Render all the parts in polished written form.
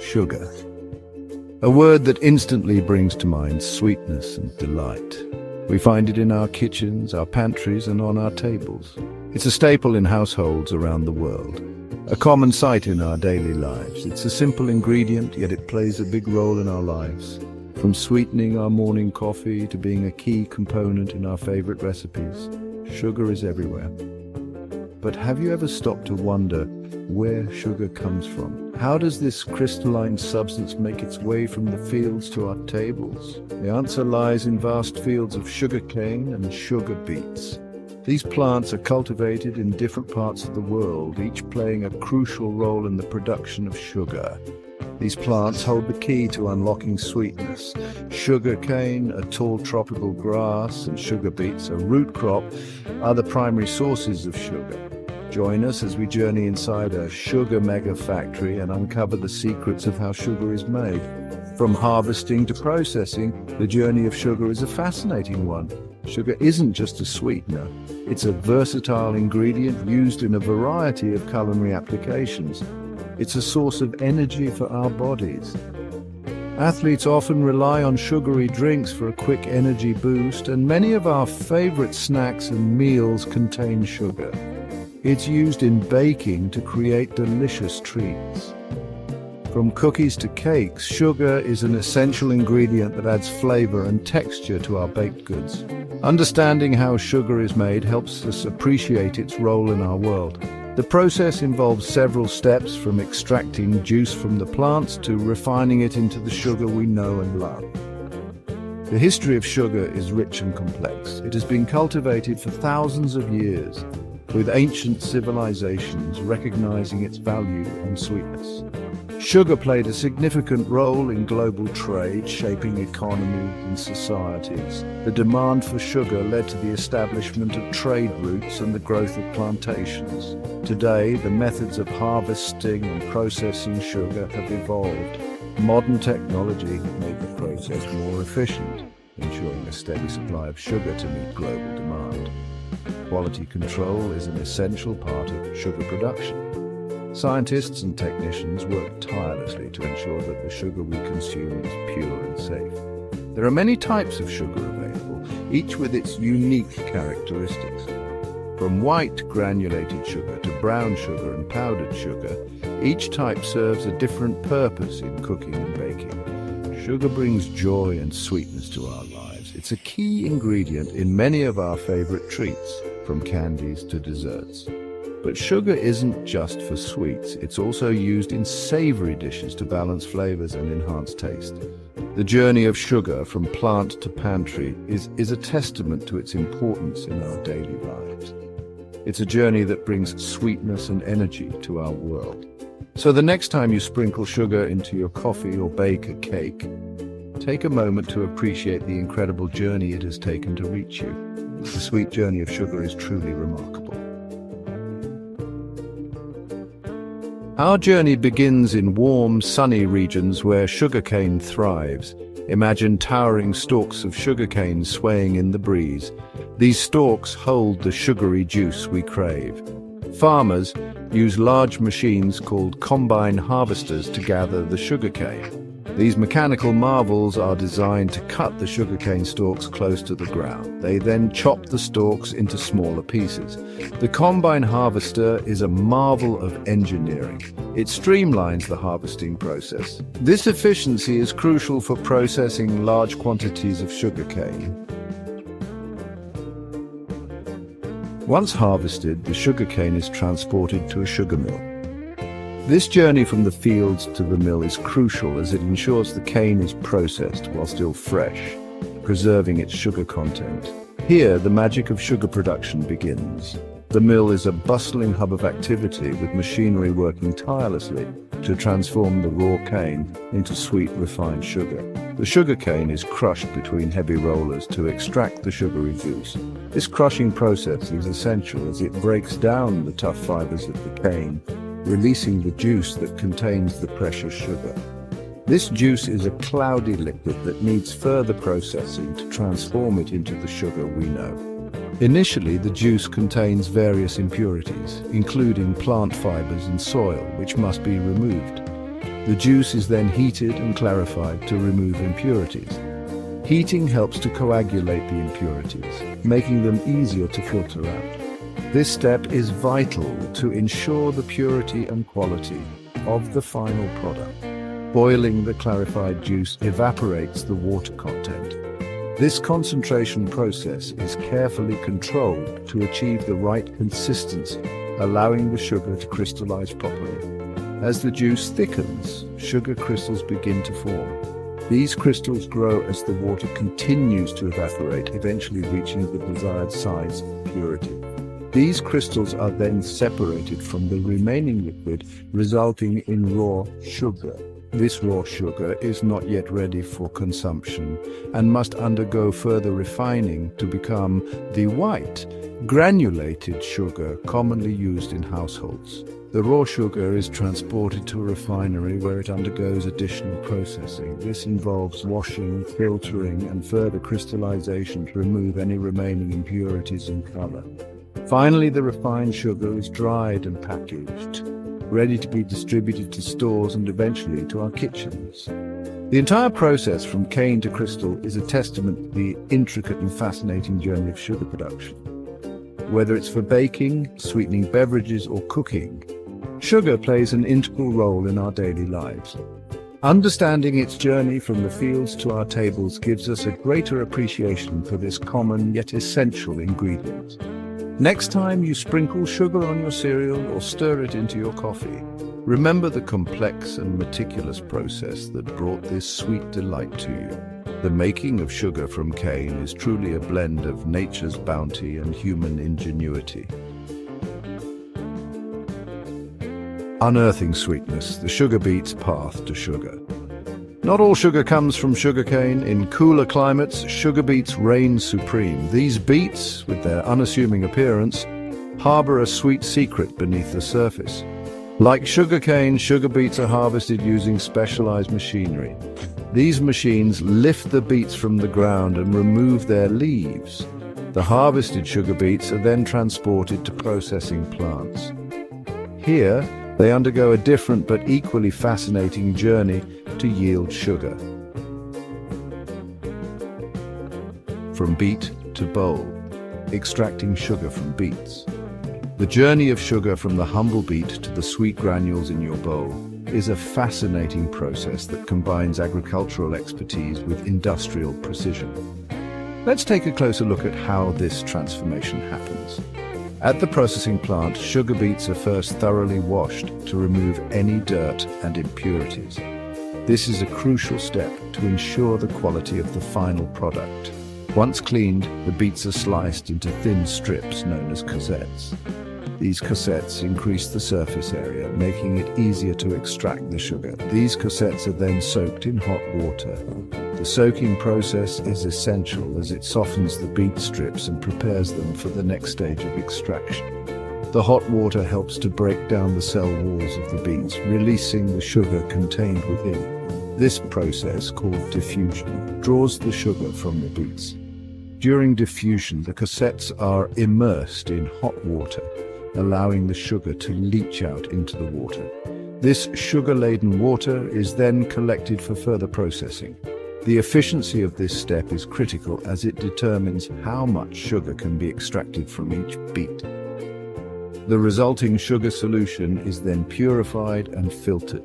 Sugar. A word that instantly brings to mind sweetness and delight. We find it in our kitchens, our pantries, and on our tables. It's a staple in households around the world, a common sight in our daily lives. It's a simple ingredient, yet it plays a big role in our lives. From sweetening our morning coffee to being a key component in our favorite recipes, sugar is everywhere. But have you ever stopped to wonder where sugar comes from? How does this crystalline substance make its way from the fields to our tables? The answer lies in vast fields of sugarcane and sugar beets. These plants are cultivated in different parts of the world, each playing a crucial role in the production of sugar. These plants hold the key to unlocking sweetness. Sugarcane, a tall tropical grass, and sugar beets, a root crop, are the primary sources of sugar. Join us as we journey inside a sugar mega factory and uncover the secrets of how sugar is made. From harvesting to processing, the journey of sugar is a fascinating one. Sugar isn't just a sweetener. It's a versatile ingredient used in a variety of culinary applications. It's a source of energy for our bodies. Athletes often rely on sugary drinks for a quick energy boost, and many of our favorite snacks and meals contain sugar. It's used in baking to create delicious treats. From cookies to cakes, sugar is an essential ingredient that adds flavor and texture to our baked goods. Understanding how sugar is made helps us appreciate its role in our world. The process involves several steps, from extracting juice from the plants to refining it into the sugar we know and love. The history of sugar is rich and complex. It has been cultivated for thousands of years, with ancient civilizations recognizing its value and sweetness. Sugar played a significant role in global trade, shaping economies and societies. The demand for sugar led to the establishment of trade routes and the growth of plantations. Today, the methods of harvesting and processing sugar have evolved. Modern technology has made the process more efficient, ensuring a steady supply of sugar to meet global demand. Quality control is an essential part of sugar production. Scientists and technicians work tirelessly to ensure that the sugar we consume is pure and safe. There are many types of sugar available, each with its unique characteristics. From white granulated sugar to brown sugar and powdered sugar, each type serves a different purpose in cooking and baking. Sugar brings joy and sweetness to our lives. It's a key ingredient in many of our favorite treats, from candies to desserts. But sugar isn't just for sweets, it's also used in savory dishes to balance flavors and enhance taste. The journey of sugar from plant to pantry is a testament to its importance in our daily lives. It's a journey that brings sweetness and energy to our world. So the next time you sprinkle sugar into your coffee or bake a cake, take a moment to appreciate the incredible journey it has taken to reach you. The sweet journey of sugar is truly remarkable. Our journey begins in warm, sunny regions where sugarcane thrives. Imagine towering stalks of sugarcane swaying in the breeze. These stalks hold the sugary juice we crave. Farmers use large machines called combine harvesters to gather the sugarcane. These mechanical marvels are designed to cut the sugarcane stalks close to the ground. They then chop the stalks into smaller pieces. The combine harvester is a marvel of engineering. It streamlines the harvesting process. This efficiency is crucial for processing large quantities of sugarcane. Once harvested, the sugarcane is transported to a sugar mill. This journey from the fields to the mill is crucial as it ensures the cane is processed while still fresh, preserving its sugar content. Here, the magic of sugar production begins. The mill is a bustling hub of activity with machinery working tirelessly to transform the raw cane into sweet, refined sugar. The sugar cane is crushed between heavy rollers to extract the sugary juice. This crushing process is essential as it breaks down the tough fibers of the cane, releasing the juice that contains the precious sugar. This juice is a cloudy liquid that needs further processing to transform it into the sugar we know. Initially, the juice contains various impurities, including plant fibers and soil, which must be removed. The juice is then heated and clarified to remove impurities. Heating helps to coagulate the impurities, making them easier to filter out. This step is vital to ensure the purity and quality of the final product. Boiling the clarified juice evaporates the water content. This concentration process is carefully controlled to achieve the right consistency, allowing the sugar to crystallize properly. As the juice thickens, sugar crystals begin to form. These crystals grow as the water continues to evaporate, eventually reaching the desired size and purity. These crystals are then separated from the remaining liquid, resulting in raw sugar. This raw sugar is not yet ready for consumption and must undergo further refining to become the white, granulated sugar commonly used in households. The raw sugar is transported to a refinery where it undergoes additional processing. This involves washing, filtering, and further crystallization to remove any remaining impurities and color. Finally, the refined sugar is dried and packaged, ready to be distributed to stores and eventually to our kitchens. The entire process from cane to crystal is a testament to the intricate and fascinating journey of sugar production. Whether it's for baking, sweetening beverages, or cooking, sugar plays an integral role in our daily lives. Understanding its journey from the fields to our tables gives us a greater appreciation for this common yet essential ingredient. Next time you sprinkle sugar on your cereal or stir it into your coffee, remember the complex and meticulous process that brought this sweet delight to you. The making of sugar from cane is truly a blend of nature's bounty and human ingenuity. Unearthing sweetness, the sugar beet's path to sugar. Not all sugar comes from sugarcane. In cooler climates, sugar beets reign supreme. These beets, with their unassuming appearance, harbor a sweet secret beneath the surface. Like sugarcane, sugar beets are harvested using specialized machinery. These machines lift the beets from the ground and remove their leaves. The harvested sugar beets are then transported to processing plants. Here, they undergo a different but equally fascinating journey to yield sugar. From beet to bowl, extracting sugar from beets. The journey of sugar from the humble beet to the sweet granules in your bowl is a fascinating process that combines agricultural expertise with industrial precision. Let's take a closer look at how this transformation happens. At the processing plant, sugar beets are first thoroughly washed to remove any dirt and impurities. This is a crucial step to ensure the quality of the final product. Once cleaned, the beets are sliced into thin strips known as cosettes. These cosettes increase the surface area, making it easier to extract the sugar. These cosettes are then soaked in hot water. The soaking process is essential as it softens the beet strips and prepares them for the next stage of extraction. The hot water helps to break down the cell walls of the beets, releasing the sugar contained within. This process, called diffusion, draws the sugar from the beets. During diffusion, the cosettes are immersed in hot water, allowing the sugar to leach out into the water. This sugar-laden water is then collected for further processing. The efficiency of this step is critical as it determines how much sugar can be extracted from each beet. The resulting sugar solution is then purified and filtered.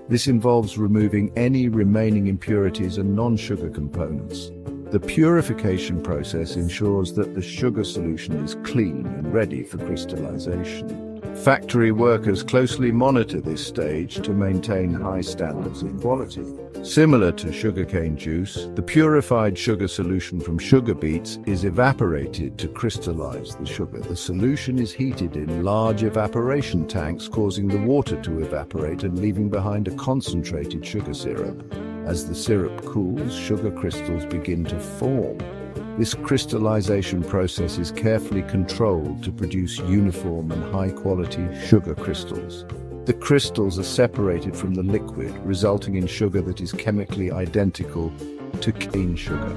This involves removing any remaining impurities and non-sugar components. The purification process ensures that the sugar solution is clean and ready for crystallization. Factory workers closely monitor this stage to maintain high standards of quality. Similar to sugarcane juice, the purified sugar solution from sugar beets is evaporated to crystallize the sugar. The solution is heated in large evaporation tanks, causing the water to evaporate and leaving behind a concentrated sugar syrup. As the syrup cools, sugar crystals begin to form. This crystallization process is carefully controlled to produce uniform and high-quality sugar crystals. The crystals are separated from the liquid, resulting in sugar that is chemically identical to cane sugar.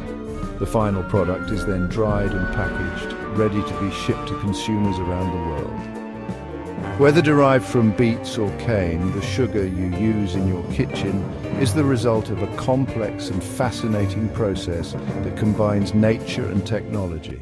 The final product is then dried and packaged, ready to be shipped to consumers around the world. Whether derived from beets or cane, the sugar you use in your kitchen is the result of a complex and fascinating process that combines nature and technology.